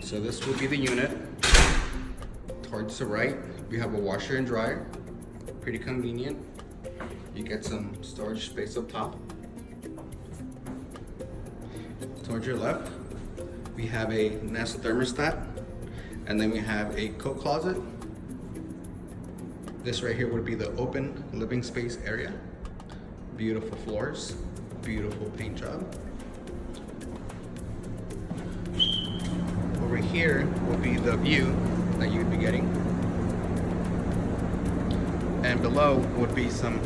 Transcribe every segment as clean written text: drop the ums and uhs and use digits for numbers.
So this will be the unit. Towards the right, we have a washer and dryer. Pretty convenient. You get some storage space up top. Towards your left, we have a Nest thermostat, and then we have a coat closet. This right here would be the open living space area. Beautiful floors, beautiful paint job. Over here will be the view that you'd be getting. And below would be some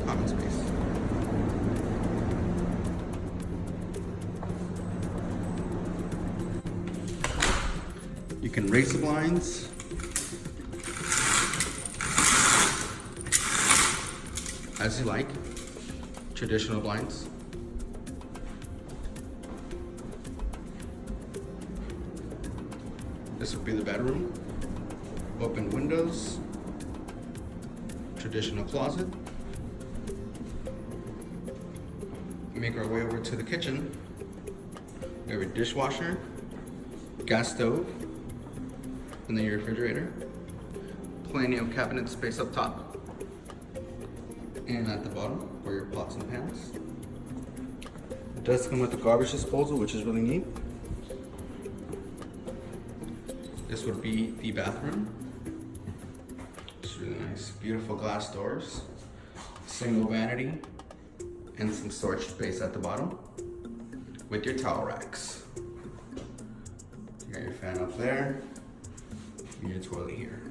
common space. You can raise the blinds. As you like. Traditional blinds. This would be the bedroom. Open windows. Traditional closet. Make our way over to the kitchen. We have a dishwasher, gas stove, and then your refrigerator. Plenty of cabinet space up top. And at the bottom for your pots and pans. It does come with a garbage disposal, which is really neat. This would be the bathroom. It's really nice. Beautiful glass doors, single vanity, and some storage space at the bottom with your towel racks. You got your fan up there and your toilet here.